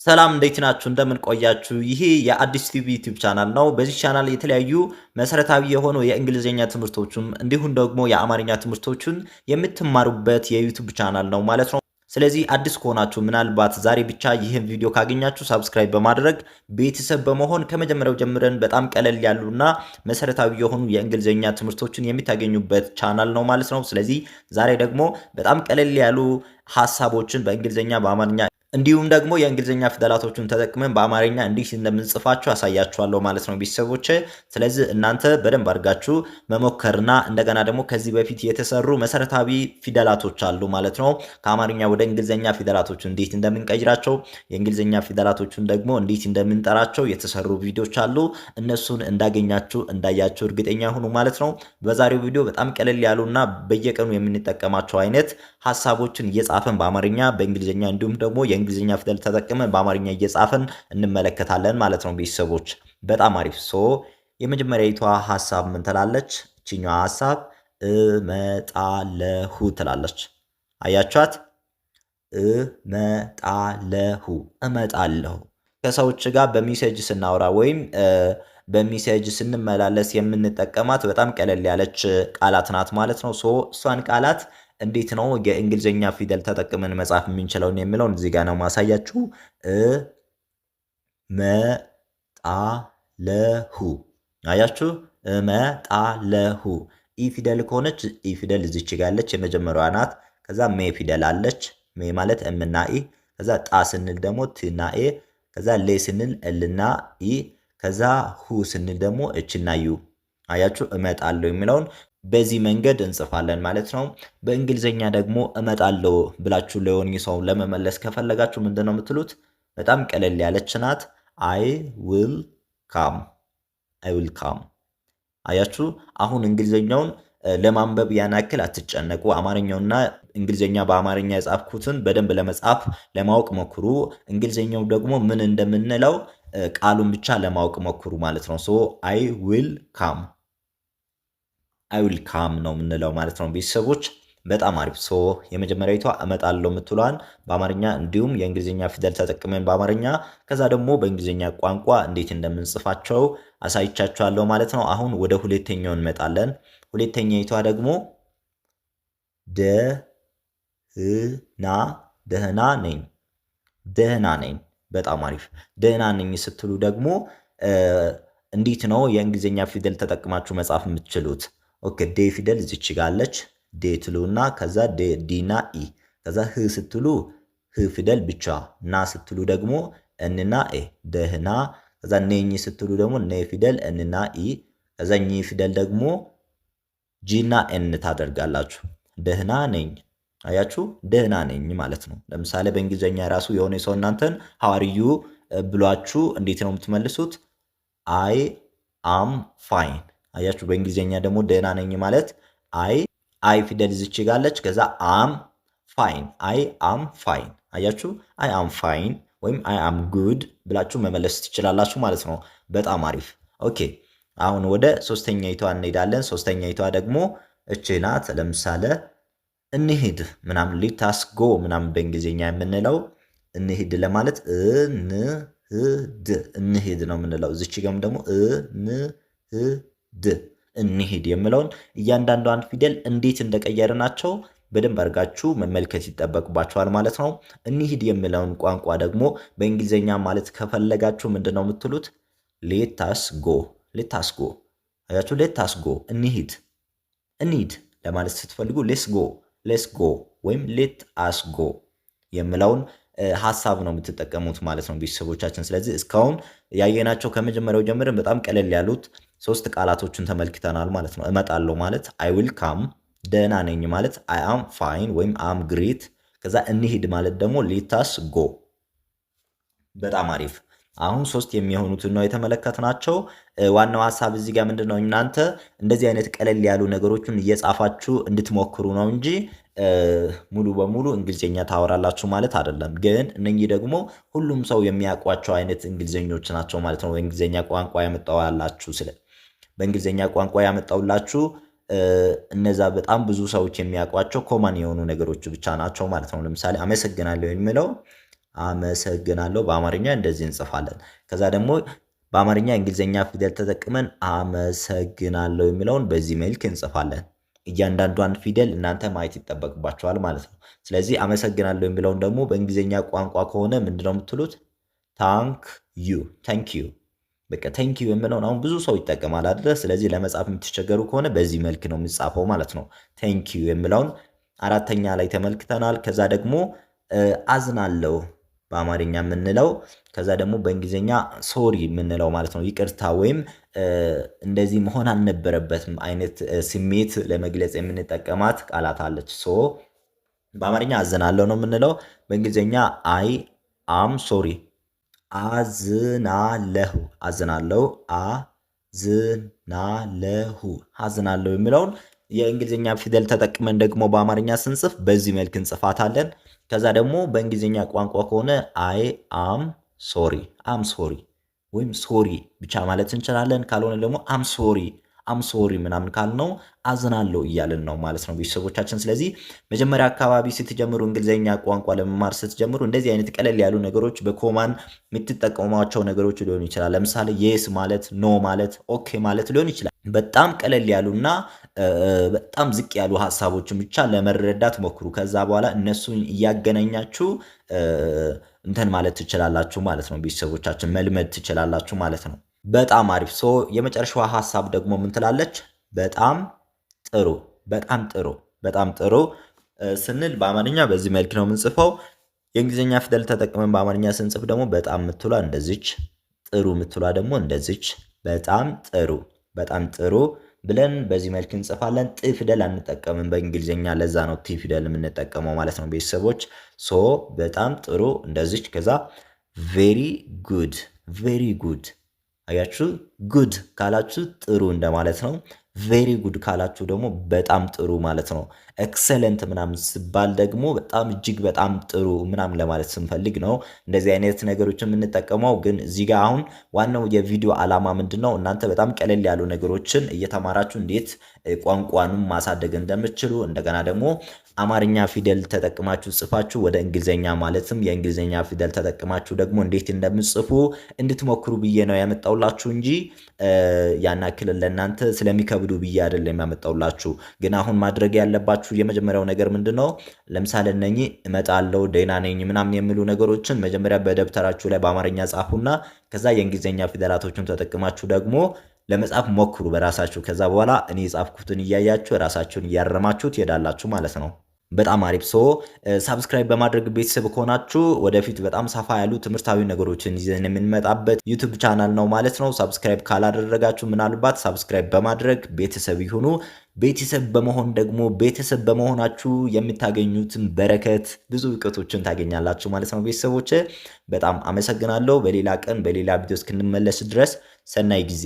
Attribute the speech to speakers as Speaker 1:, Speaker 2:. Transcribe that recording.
Speaker 1: ሰላም እንዴት ናችሁ? እንደምን ቆያችሁ? ይሄ የአዲስ ቲቪ ዩቲዩብ ቻናል ነው። በዚህ ቻናል የተለያዩ መሰረታዊ የሆኑ የእንግሊዝኛ ትምህርቶችን እንዲሁም ደግሞ የአማርኛ ትምህርቶችን የምትማሩበት የዩቲዩብ ቻናል ነው ማለት ነው። ስለዚህ አዲስ ከሆናችሁ ምናልባት ዛሬ ብቻ ይህን ቪዲዮ ካገኛችሁ ሳብስክራይብ በማድረግ ቤተሰብ በመሆን ከመጀመሪያው ጀምረን በጣም ቀለል ያሉና መሰረታዊ የሆኑ የእንግሊዝኛ ትምህርቶችን የምታገኙበት ቻናል ነው ማለት ነው። ስለዚህ ዛሬ ደግሞ በጣም ቀለል ያሉ ሐሳቦችን በእንግሊዝኛ በአማርኛ እንዲሁም ደግሞ የእንግሊዝኛ ፊደላቶችን ተጠቅመን በአማርኛ እንዲህ እንደምንጽፋቸው አሳያችኋለሁ ማለት ነው ቤተሰቦቼ። ስለዚህ እናንተ በደንብ አድርጋችሁ መሞከርና እንደገና ደግሞ ከዚህ በፊት የተሰሩ መሰረታዊ ፊደላቶች አሉ ማለት ነው። ከአማርኛ ወደ እንግሊዝኛ ፊደላቶችን እንዴት እንደምንቀይራቸው፣ የእንግሊዝኛ ፊደላቶችን ደግሞ እንዴት እንደምንጠራቸው የተሰሩ ቪዲዮዎች አሉ። እነሱን እንዳያችሁ እርግጠኛ ሁኑ ማለት ነው። በዛሬው ቪዲዮ በጣም ቀለል ያሉና በየቀኑ የምንጠቀማቸው አይነት ሐሳቦችን እየጻፈን በአማርኛ በእንግሊዝኛ እንዲሁም ደግሞ የእንግሊዝኛ ፊደል ተጠቅመን በአማርኛ እየጻፈን እንመለከታለን ማለት ነው ቤተሰቦች። በጣም አሪፍ። የመጀመሪያዊቷ ሐሳብ ምን ትላለች? እቺኛዋ ሐሳብ እመጣለሁ ትላለች። አያችኋት? እመጣለሁ። ከሰዎች ጋር በሜሴጅ ስናወራ ወይም በሜሴጅ ስንመላለስ የምንጠቀማት በጣም ቀለል ያለች ቃላት ናት ማለት ነው። እሷን ቃላት እንዴት ነው የእንግሊዝኛ ፊደል ተጠቅመን መጻፍ የምንችለውን የሚለውን እዚህ ጋር ነው ማሳያችሁ። እመጣለሁ። አያችሁ? እመጣለሁ። ኢ ፊደል ከሆነች ኢ ፊደል እዚች ጋር አለች፣ የመጀመሪያዋ ናት። ከዛ ሜ ፊደል አለች፣ ሜ ማለት እምና ኢ። ከዛ ጣ ስንል ደግሞ ትና ኤ። ከዛ ሌ ስንል እልና ኢ። ከዛ ሁ ስንል ደግሞ እችና ዩ። አያችሁ? እመጣለሁ የሚለውን በዚህ መንገድ እንጽፋለን ማለት ነው። በእንግሊዝኛ ደግሞ እመጣለሁ ብላችሁ ለሆነ ሰው ለመመለስ ከፈለጋችሁ ምንድነው የምትሉት? በጣም ቀለል ያለች ናት። አይ ዊል ካም። አያችሁ? አሁን እንግሊዝኛውን ለማንበብ ያን ያክል አትጨነቁ። አማርኛውና እንግሊዝኛ በአማርኛ የጻፍኩትን በደንብ ለመጻፍ ለማወቅ ሞክሩ። እንግሊዝኛው ደግሞ ምን እንደምንለው ቃሉን ብቻ ለማወቅ ሞክሩ ማለት ነው። አይ ዊል ካም ነው የምንለው ማለት ነው ቤተሰቦች። በጣም አሪፍ። የመጀመሪያዊቷ እመጣለሁ የምትሏን በአማርኛ እንዲሁም የእንግሊዝኛ ፊደል ተጠቅመን በአማርኛ ከዛ ደግሞ በእንግሊዝኛ ቋንቋ እንዴት እንደምንጽፋቸው አሳይቻችኋለሁ ማለት ነው። አሁን ወደ ሁለተኛው እንመጣለን። ሁለተኛይቷ ደግሞ ደህና ነኝ። በጣም አሪፍ። ደህና ነኝ ስትሉ ደግሞ እንዴት ነው የእንግሊዝኛ ፊደል ተጠቅማችሁ መጻፍ የምትችሉት? ኦኬ፣ ዴ ፊደል እዚች ጋር አለች። ዴ ትሉና ከዛ ዲና ኢ። ከዛ ህ ስትሉ ህ ፊደል ብቻ። ና ስትሉ ደግሞ እንና ኤ ደህና። ከዛ ነኝ ስትሉ ደግሞ ነ ፊደል እንና ኢ። ከዛ ኝ ፊደል ደግሞ ጂና ኤን ታደርጋላችሁ። ደህና ነኝ። አያችሁ? ደህና ነኝ ማለት ነው። ለምሳሌ በእንግሊዝኛ ራሱ የሆነ ሰው እናንተን ሀዋርዩ ብሏችሁ እንዴት ነው የምትመልሱት? አይ አም ፋይን። አያችሁ? በእንግሊዝኛ ደግሞ ደህና ነኝ ማለት አይ ፊደል እዚች ጋለች። ከዛ አም ፋይን። አይ አም ፋይን። አያችሁ? አይ አም ፋይን ወይም አይ አም ጉድ ብላችሁ መመለስ ትችላላችሁ ማለት ነው። በጣም አሪፍ። ኦኬ፣ አሁን ወደ ሶስተኛይቷ እንሄዳለን። ሶስተኛይቷ ደግሞ እቺ ናት። ለምሳሌ እንሂድ ምናምን ሌታስ ጎ ምናምን በእንግሊዝኛ የምንለው እንሂድ ለማለት እንሂድ ነው የምንለው። እዚች ጋርም ደግሞ እንሂድ የምለውን እያንዳንዷን ፊደል እንዴት እንደቀየርናቸው በደንብ አድርጋችሁ መመልከት ይጠበቅባችኋል ማለት ነው። እንሂድ የምለውን ቋንቋ ደግሞ በእንግሊዝኛ ማለት ከፈለጋችሁ ምንድነው የምትሉት? ሌታስ ጎ። አያችሁ? ሌታስ ጎ እንሂድ ለማለት ስትፈልጉ ሌስ ጎ ወይም ሌት አስ ጎ የምለውን ሐሳብ ነው የምትጠቀሙት ማለት ነው ቤተሰቦቻችን። ስለዚህ እስካሁን ያየናቸው ከመጀመሪያው ጀምረን በጣም ቀለል ያሉት 3 ቃላቶችን ተመልክተናል ማለት ነው። እመጣለሁ ማለት አይ ዊል ካም፣ ደህና ነኝ ማለት አይ አም ፋይን ወይም አም ግሬት፣ ከዛ እንሂድ ማለት ደግሞ ሌታስ ጎ። በጣም አሪፍ። አሁን 3 የሚሆኑትን ነው የተመለከትናቸው። ዋናው ሐሳብ እዚህ ጋር ምንድነው? እናንተ እንደዚህ አይነት ቀለል ያሉ ነገሮችን እየጻፋችሁ እንድትሞክሩ ነው እንጂ ሙሉ በሙሉ እንግሊዝኛ ታወራላችሁ ማለት አይደለም። ግን እነኚህ ደግሞ ሁሉም ሰው የሚያውቋቸው አይነት እንግሊዝኞች ናቸው ማለት ነው። በእንግሊዝኛ ቋንቋ በእንግሊዝኛ ቋንቋ ያመጣውላችሁ እነዛ በጣም ብዙ ሰዎች የሚያውቋቸው ኮመን የሆኑ ነገሮች ብቻ ናቸው ማለት ነው። ለምሳሌ አመሰግናለሁ የሚለው አመሰግናለሁ በአማርኛ እንደዚህ እንጽፋለን። ከዛ ደግሞ በአማርኛ እንግሊዘኛ ፊደል ተጠቅመን አመሰግናለሁ የሚለውን በዚህ መልክ እንጽፋለን። እያንዳንዷን ፊደል እናንተ ማየት ይጠበቅባቸዋል ማለት ነው። ስለዚህ አመሰግናለሁ የሚለውን ደግሞ በእንግሊዘኛ ቋንቋ ከሆነ ምንድነው የምትሉት? ታንክ ዩ። በቃ ታንክ ዩ የሚለውን አሁን ብዙ ሰው ይጠቀማል አይደለ? ስለዚህ ለመጻፍ የምትቸገሩ ከሆነ በዚህ መልክ ነው የሚጻፈው ማለት ነው። ታንክ ዩ የሚለውን አራተኛ ላይ ተመልክተናል። ከዛ ደግሞ አዝናለሁ በአማርኛ የምንለው፣ ከዛ ደግሞ በእንግሊዝኛ ሶሪ የምንለው ማለት ነው። ይቅርታ ወይም እንደዚህ መሆን አልነበረበትም አይነት ስሜት ለመግለጽ የምንጠቀማት ቃላት አለች። ሶ በአማርኛ አዝናለሁ ነው የምንለው። በእንግሊዝኛ አይ አም ሶሪ። አዝናለሁ አዝናለሁ የሚለውን የእንግሊዝኛ ፊደል ተጠቅመን ደግሞ በአማርኛ ስንጽፍ በዚህ መልክ እንጽፋታለን። ከዛ ደግሞ በእንግሊዝኛ ቋንቋ ከሆነ አይ አም ሶሪ ወይም ሶሪ ብቻ ማለት እንችላለን። ካልሆነ ደግሞ አም ሶሪ ምናምን ካልነው አዝናለሁ እያልን ነው ማለት ነው ቤተሰቦቻችን። ስለዚህ መጀመሪያ አካባቢ ስትጀምሩ እንግሊዝኛ ቋንቋ ለመማር ስትጀምሩ እንደዚህ አይነት ቀለል ያሉ ነገሮች በኮማን የምትጠቀሟቸው ነገሮች ሊሆኑ ይችላል። ለምሳሌ የስ ማለት፣ ኖ ማለት፣ ኦኬ ማለት ሊሆን ይችላል። በጣም ቀለል ያሉና በጣም ዝቅ ያሉ ሀሳቦችን ብቻ ለመረዳት ሞክሩ። ከዛ በኋላ እነሱን እያገናኛችሁ እንትን ማለት ትችላላችሁ ማለት ነው ቤተሰቦቻችን፣ መልመድ ትችላላችሁ ማለት ነው። በጣም አሪፍ። ሶ የመጨረሻዋ ሀሳብ ደግሞ ምን ትላለች? በጣም ጥሩ ስንል በአማርኛ በዚህ መልክ ነው የምንጽፈው። የእንግሊዝኛ ፊደል ተጠቅመን በአማርኛ ስንጽፍ ደግሞ በጣም ምትሏ እንደዚች፣ ጥሩ ምትሏ ደግሞ እንደዚች። በጣም ጥሩ ብለን በዚህ መልክ እንጽፋለን። ጥ ፊደል አንጠቀምም በእንግሊዝኛ፣ ለዛ ነው ቲ ፊደል የምንጠቀመው ማለት ነው ቤተሰቦች። ሶ በጣም ጥሩ እንደዚች። ከዛ ቬሪ ጉድ አያችሁ፣ ጉድ ካላችሁ ጥሩ እንደማለት ነው። ቬሪ ጉድ ካላችሁ ደግሞ በጣም ጥሩ ማለት ነው። ኤክሰለንት ምናምን ሲባል ደግሞ በጣም እጅግ በጣም ጥሩ ምናምን ለማለት ስንፈልግ ነው እንደዚህ አይነት ነገሮችን የምንጠቀመው። ግን እዚህ ጋር አሁን ዋናው የቪዲዮ ዓላማ ምንድን ነው? እናንተ በጣም ቀለል ያሉ ነገሮችን እየተማራችሁ እንዴት ቋንቋንም ማሳደግ እንደምትችሉ፣ እንደገና ደግሞ አማርኛ ፊደል ተጠቅማችሁ ጽፋችሁ ወደ እንግሊዝኛ ማለትም የእንግሊዝኛ ፊደል ተጠቅማችሁ ደግሞ እንዴት እንደምትጽፉ እንድትሞክሩ ብዬ ነው ያመጣውላችሁ እንጂ ያን ያክል ለእናንተ ስለሚከብዱ ብዬ አይደለም ያመጣውላችሁ። ግን አሁን ማድረግ ያለባችሁ የመጀመሪያው ነገር ምንድነው? ለምሳሌ እነኚህ እመጣለሁ፣ ደህና ነኝ ምናምን የሚሉ ነገሮችን መጀመሪያ በደብተራችሁ ላይ በአማርኛ ጻፉና ከዛ የእንግሊዝኛ ፊደላቶችን ተጠቅማችሁ ደግሞ ለመጻፍ ሞክሩ በራሳችሁ። ከዛ በኋላ እኔ የጻፍኩትን እያያችሁ ራሳችሁን እያረማችሁ ትሄዳላችሁ ማለት ነው። በጣም አሪፍ። ሶ ሳብስክራይብ በማድረግ ቤተሰብ ከሆናችሁ ወደፊት በጣም ሰፋ ያሉ ትምህርታዊ ነገሮችን ይዘን የምንመጣበት ዩቲዩብ ቻናል ነው ማለት ነው። ሳብስክራይብ ካላደረጋችሁ ምናልባት ሳብስክራይብ በማድረግ ቤተሰብ ይሁኑ። ቤተሰብ በመሆን ደግሞ ቤተሰብ በመሆናችሁ የምታገኙትን በረከት ብዙ እውቀቶችን ታገኛላችሁ ማለት ነው። ቤተሰቦች በጣም አመሰግናለሁ። በሌላ ቀን በሌላ ቪዲዮ እስክንመለስ ድረስ ሰናይ ጊዜ